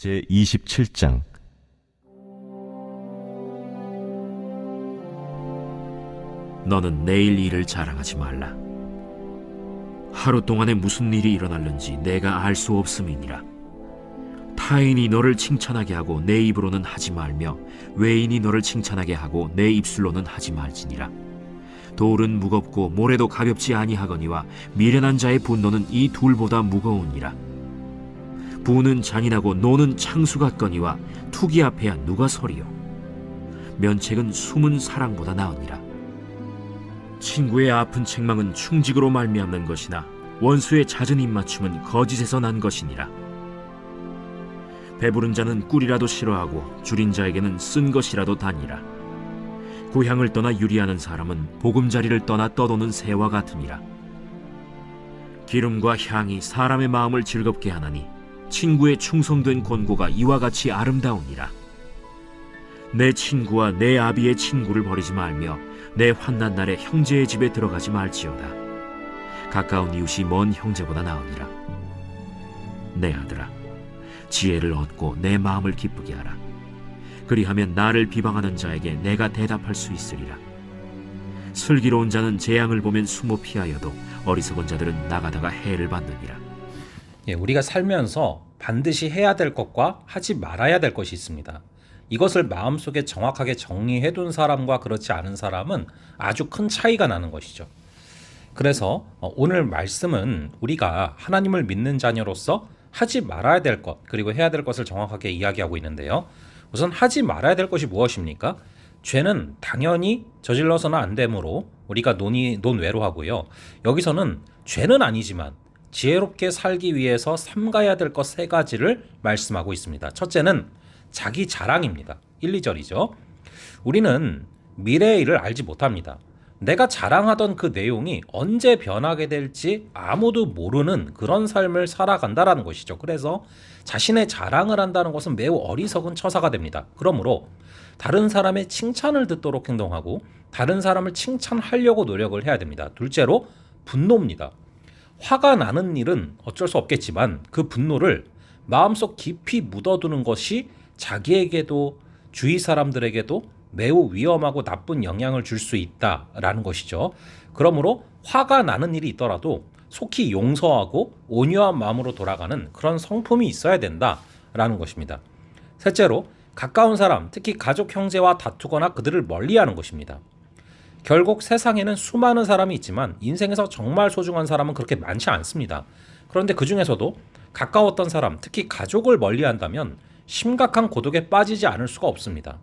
제27장 너는 내일 일을 자랑하지 말라. 하루 동안에 무슨 일이 일어날는지 내가 알 수 없음이니라. 타인이 너를 칭찬하게 하고 내 입으로는 하지 말며 외인이 너를 칭찬하게 하고 내 입술로는 하지 말지니라. 돌은 무겁고 모래도 가볍지 아니하거니와 미련한 자의 분노는 이 둘보다 무거우니라. 부는 잔인하고 노는 창수 같거니와 투기 앞에야 누가 서리요. 면책은 숨은 사랑보다 나으니라. 친구의 아픈 책망은 충직으로 말미암는 것이나 원수의 잦은 입맞춤은 거짓에서 난 것이니라. 배부른 자는 꿀이라도 싫어하고 줄인 자에게는 쓴 것이라도 다니라. 고향을 떠나 유리하는 사람은 보금자리를 떠나 떠도는 새와 같으니라. 기름과 향이 사람의 마음을 즐겁게 하나니 친구의 충성된 권고가 이와 같이 아름다우니라. 내 친구와 내 아비의 친구를 버리지 말며 내 환난 날에 형제의 집에 들어가지 말지어다. 가까운 이웃이 먼 형제보다 나으니라. 내 아들아, 지혜를 얻고 내 마음을 기쁘게 하라. 그리하면 나를 비방하는 자에게 내가 대답할 수 있으리라. 슬기로운 자는 재앙을 보면 숨어 피하여도 어리석은 자들은 나가다가 해를 받느니라. 우리가 살면서 반드시 해야 될 것과 하지 말아야 될 것이 있습니다. 이것을 마음속에 정확하게 정리해둔 사람과 그렇지 않은 사람은 아주 큰 차이가 나는 것이죠. 그래서 오늘 말씀은 우리가 하나님을 믿는 자녀로서 하지 말아야 될 것, 그리고 해야 될 것을 정확하게 이야기하고 있는데요. 우선 하지 말아야 될 것이 무엇입니까? 죄는 당연히 저질러서는 안 되므로 우리가 논외로 하고요. 여기서는 죄는 아니지만 지혜롭게 살기 위해서 삼가야 될 것 세 가지를 말씀하고 있습니다. 첫째는 자기 자랑입니다. 1, 2절이죠. 우리는 미래의 일을 알지 못합니다. 내가 자랑하던 그 내용이 언제 변하게 될지 아무도 모르는 그런 삶을 살아간다라는 것이죠. 그래서 자신의 자랑을 한다는 것은 매우 어리석은 처사가 됩니다. 그러므로 다른 사람의 칭찬을 듣도록 행동하고 다른 사람을 칭찬하려고 노력을 해야 됩니다. 둘째로 분노입니다. 화가 나는 일은 어쩔 수 없겠지만 그 분노를 마음속 깊이 묻어두는 것이 자기에게도 주위 사람들에게도 매우 위험하고 나쁜 영향을 줄 수 있다라는 것이죠. 그러므로 화가 나는 일이 있더라도 속히 용서하고 온유한 마음으로 돌아가는 그런 성품이 있어야 된다라는 것입니다. 셋째로 가까운 사람, 특히 가족 형제와 다투거나 그들을 멀리하는 것입니다. 결국 세상에는 수많은 사람이 있지만 인생에서 정말 소중한 사람은 그렇게 많지 않습니다. 그런데 그 중에서도 가까웠던 사람, 특히 가족을 멀리한다면 심각한 고독에 빠지지 않을 수가 없습니다.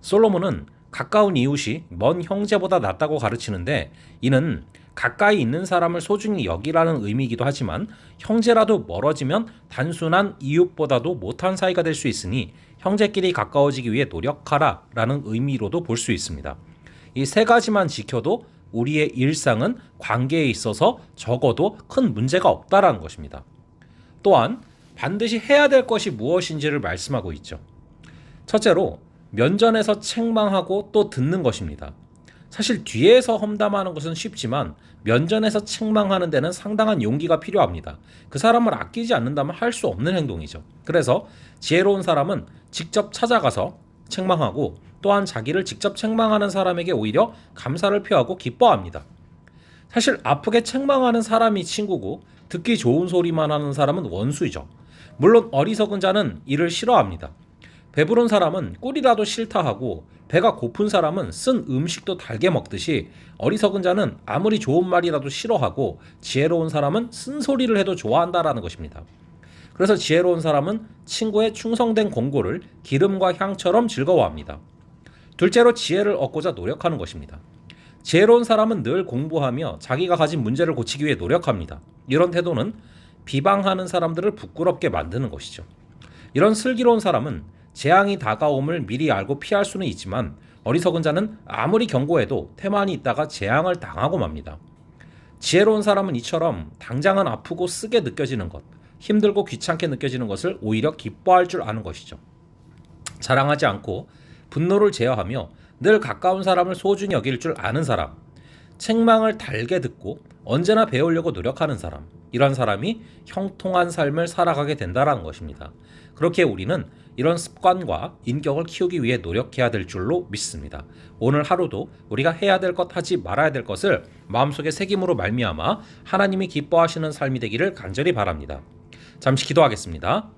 솔로몬은 가까운 이웃이 먼 형제보다 낫다고 가르치는데 이는 가까이 있는 사람을 소중히 여기라는 의미이기도 하지만 형제라도 멀어지면 단순한 이웃보다도 못한 사이가 될 수 있으니 형제끼리 가까워지기 위해 노력하라 라는 의미로도 볼 수 있습니다. 이 세 가지만 지켜도 우리의 일상은 관계에 있어서 적어도 큰 문제가 없다라는 것입니다. 또한 반드시 해야 될 것이 무엇인지를 말씀하고 있죠. 첫째로 면전에서 책망하고 또 듣는 것입니다. 사실 뒤에서 험담하는 것은 쉽지만 면전에서 책망하는 데는 상당한 용기가 필요합니다. 그 사람을 아끼지 않는다면 할 수 없는 행동이죠. 그래서 지혜로운 사람은 직접 찾아가서 책망하고 또한 자기를 직접 책망하는 사람에게 오히려 감사를 표하고 기뻐합니다. 사실 아프게 책망하는 사람이 친구고 듣기 좋은 소리만 하는 사람은 원수이죠. 물론 어리석은 자는 이를 싫어합니다. 배부른 사람은 꿀이라도 싫다 하고 배가 고픈 사람은 쓴 음식도 달게 먹듯이 어리석은 자는 아무리 좋은 말이라도 싫어하고 지혜로운 사람은 쓴소리를 해도 좋아한다라는 것입니다. 그래서 지혜로운 사람은 친구의 충성된 권고를 기름과 향처럼 즐거워합니다. 둘째로 지혜를 얻고자 노력하는 것입니다. 지혜로운 사람은 늘 공부하며 자기가 가진 문제를 고치기 위해 노력합니다. 이런 태도는 비방하는 사람들을 부끄럽게 만드는 것이죠. 이런 슬기로운 사람은 재앙이 다가옴을 미리 알고 피할 수는 있지만 어리석은 자는 아무리 경고해도 태만히 있다가 재앙을 당하고 맙니다. 지혜로운 사람은 이처럼 당장은 아프고 쓰게 느껴지는 것, 힘들고 귀찮게 느껴지는 것을 오히려 기뻐할 줄 아는 것이죠. 자랑하지 않고 분노를 제어하며 늘 가까운 사람을 소중히 여길 줄 아는 사람, 책망을 달게 듣고 언제나 배우려고 노력하는 사람, 이런 사람이 형통한 삶을 살아가게 된다는 것입니다. 그렇게 우리는 이런 습관과 인격을 키우기 위해 노력해야 될 줄로 믿습니다. 오늘 하루도 우리가 해야 될 것, 하지 말아야 될 것을 마음속에 새김으로 말미암아 하나님이 기뻐하시는 삶이 되기를 간절히 바랍니다. 잠시 기도하겠습니다.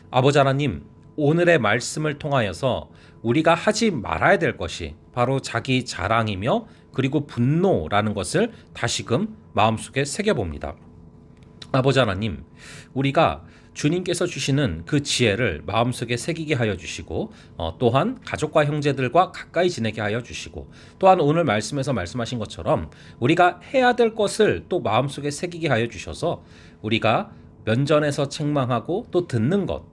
아버지 하나님, 오늘의 말씀을 통하여서 우리가 하지 말아야 될 것이 바로 자기 자랑이며 그리고 분노라는 것을 다시금 마음속에 새겨봅니다. 아버지 하나님, 우리가 주님께서 주시는 그 지혜를 마음속에 새기게 하여 주시고 또한 가족과 형제들과 가까이 지내게 하여 주시고 또한 오늘 말씀에서 말씀하신 것처럼 우리가 해야 될 것을 또 마음속에 새기게 하여 주셔서 우리가 면전에서 책망하고 또 듣는 것,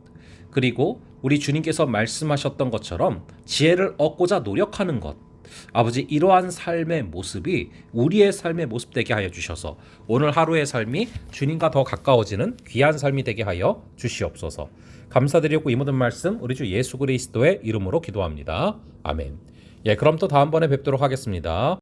그리고 우리 주님께서 말씀하셨던 것처럼 지혜를 얻고자 노력하는 것, 아버지, 이러한 삶의 모습이 우리의 삶의 모습 되게 하여 주셔서 오늘 하루의 삶이 주님과 더 가까워지는 귀한 삶이 되게 하여 주시옵소서. 감사드리고 이 모든 말씀 우리 주 예수 그리스도의 이름으로 기도합니다. 아멘. 그럼 또 다음번에 뵙도록 하겠습니다.